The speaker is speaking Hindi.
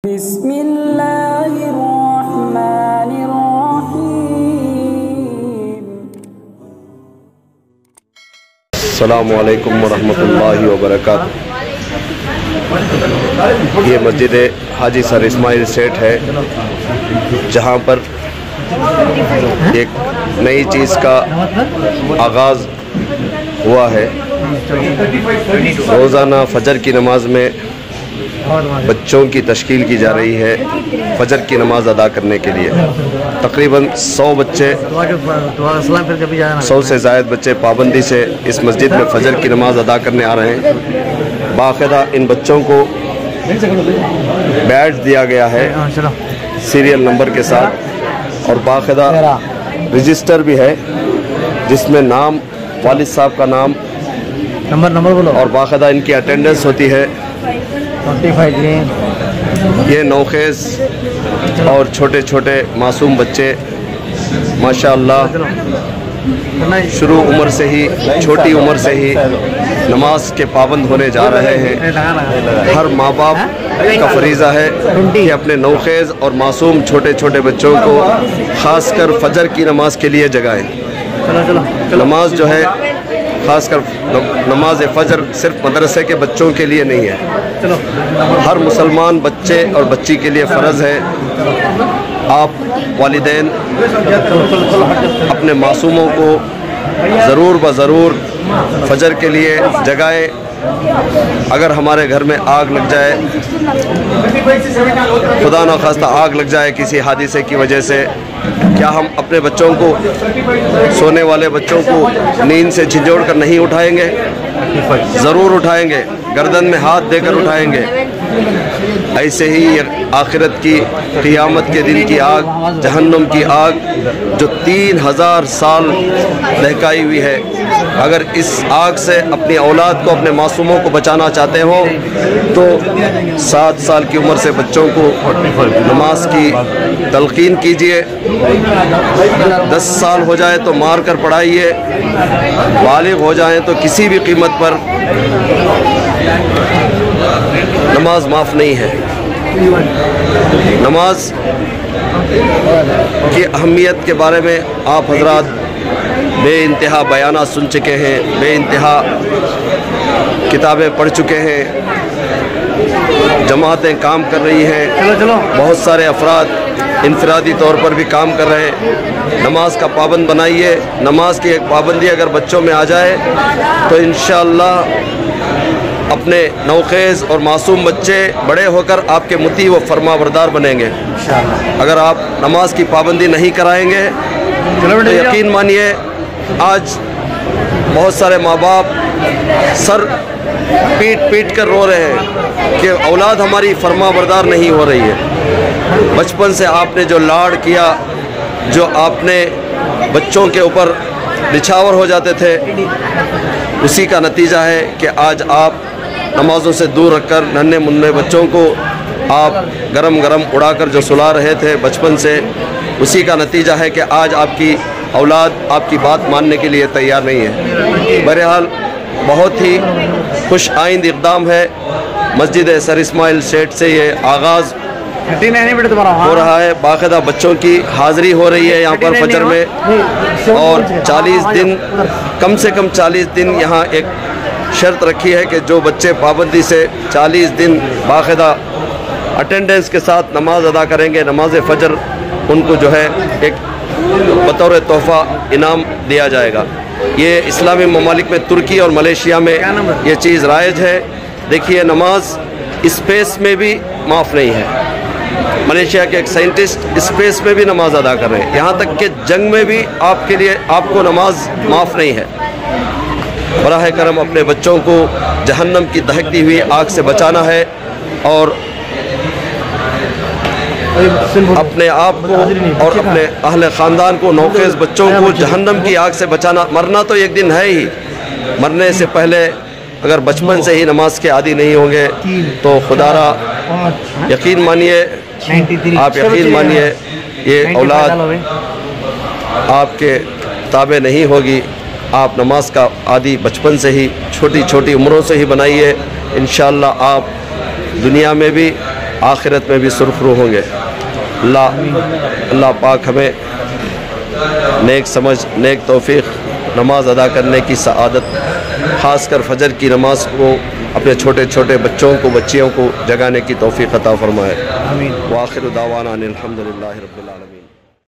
अस्सलामु अलैकुम वरहमतुल्लाहि वबरकातुहू। ये मस्जिद हाजी सर इस्माइल सेठ है, जहाँ पर एक नई चीज़ का आगाज़ हुआ है। रोज़ाना फजर की नमाज में बच्चों की तश्कील की जा रही है फजर की नमाज अदा करने के लिए। तकरीबन 100 बच्चे, 100 से ज़ायद बच्चे पाबंदी से इस मस्जिद में फजर की नमाज अदा करने आ रहे हैं। बाकायदा इन बच्चों को बैच दिया गया है सीरियल नंबर के साथ, और बाकायदा रजिस्टर भी है जिसमें नाम, वालिद साहब का नाम, नंबर बोलो, और बाकायदा इनकी अटेंडेंस होती है। ये नौखेज़ और छोटे छोटे मासूम बच्चे माशाअल्लाह शुरू उम्र से ही, छोटी उम्र से ही नमाज के पाबंद होने जा रहे हैं। हर माँ बाप का फरीज़ा है कि अपने नौखेज़ और मासूम छोटे छोटे बच्चों को ख़ासकर फजर की नमाज के लिए जगाएं। नमाज जो है, ख़ासकर नमाज फ़जर सिर्फ मदरसे के बच्चों के लिए नहीं है, हर मुसलमान बच्चे और बच्ची के लिए फ़र्ज़ है। आप वालिदैन अपने मासूमों को ज़रूर ब ज़रूर फजर के लिए जगाएं। अगर हमारे घर में आग लग जाए, खुदा न खास्ता आग लग जाए किसी हादसे की वजह से, क्या हम अपने बच्चों को, सोने वाले बच्चों को नींद से झिझोड़ कर नहीं उठाएंगे? ज़रूर उठाएंगे, गर्दन में हाथ देकर उठाएंगे। ऐसे ही आखिरत की, क़ियामत के दिन की आग, जहन्नुम की आग जो 3000 साल दहकाई हुई है, अगर इस आग से अपनी औलाद को, अपने मासूमों को बचाना चाहते हो तो 7 साल की उम्र से बच्चों को नमाज की तलकीन कीजिए। 10 साल हो जाए तो मार कर पढ़ाइए, बालिग हो जाए तो किसी भी कीमत पर नमाज माफ़ नहीं है। नमाज की अहमियत के बारे में आप हजरात बेइंतहा बयाना सुन चुके हैं, बेइंतहा किताबें पढ़ चुके हैं, जमातें काम कर रही हैं, बहुत सारे अफराद इनफरादी तौर पर भी काम कर रहे हैं। नमाज का पाबंद बनाइए। नमाज की एक पाबंदी अगर बच्चों में आ जाए तो इंशाअल्लाह अपने नौखेज़ और मासूम बच्चे बड़े होकर आपके मुती व फरमाबरदार बनेंगे। अगर आप नमाज की पाबंदी नहीं कराएंगे तो यकीन मानिए, आज बहुत सारे माँ बाप सर पीट पीट कर रो रहे हैं कि औलाद हमारी फरमाबरदार नहीं हो रही है। बचपन से आपने जो लाड़ किया, जो आपने बच्चों के ऊपर निछावर हो जाते थे, उसी का नतीजा है कि आज आप नमाज़ों से दूर रखकर नन्हे मुन्ने बच्चों को आप गरम गरम उड़ाकर जो सुला रहे थे बचपन से, उसी का नतीजा है कि आज आपकी औलाद आपकी बात मानने के लिए तैयार नहीं है। बहरहाल बहुत ही खुश आइंद इक़दाम है। मस्जिद सर इस्माइल सेठ से ये आगाज़ हो रहा है। बाकायदा बच्चों की हाज़िरी हो रही है यहाँ पर फजर में, और 40 दिन, कम से कम 40 दिन यहाँ एक शर्त रखी है कि जो बच्चे पाबंदी से 40 दिन बाकायदा अटेंडेंस के साथ नमाज अदा करेंगे, नमाज फ़जर, उनको जो है एक बतौर तोहफ़ा इनाम दिया जाएगा। ये इस्लामी ममालिक में, तुर्की और मलेशिया में ये चीज़ राइज है। देखिए, नमाज स्पेस में भी माफ़ नहीं है। मलेशिया के एक साइंटिस्ट स्पेस में भी नमाज अदा कर रहे हैं, यहाँ तक कि जंग में भी आपके लिए, आपको नमाज माफ़ नहीं है। बराह करम अपने बच्चों को जहन्नम की दहकती हुई आग से बचाना है, और अपने आप को और अपने अहले ख़ानदान को, नौखेज़ बच्चों को जहन्नम की आग से बचाना। मरना तो एक दिन है ही, मरने से पहले अगर बचपन से ही नमाज के आदी नहीं होंगे तो खुदारा यकीन मानिए, आप यकीन मानिए, ये औलाद आपके ताबे नहीं होगी। आप नमाज का आदी बचपन से ही, छोटी छोटी उम्रों से ही बनाइए। इंशाअल्लाह आप दुनिया में भी आखिरत में भी सुरखरू होंगे। अल्लाह पाक हमें नेक समझ, नेक तौफीक, नमाज अदा करने की सआदत, ख़ासकर फजर की नमाज को अपने छोटे छोटे बच्चों को, बच्चियों को जगाने की तौफीक अता फरमाए। आमीन। व आखिर दावाना अनिल हम्दुलिल्लाहि रब्बिल आलमीन।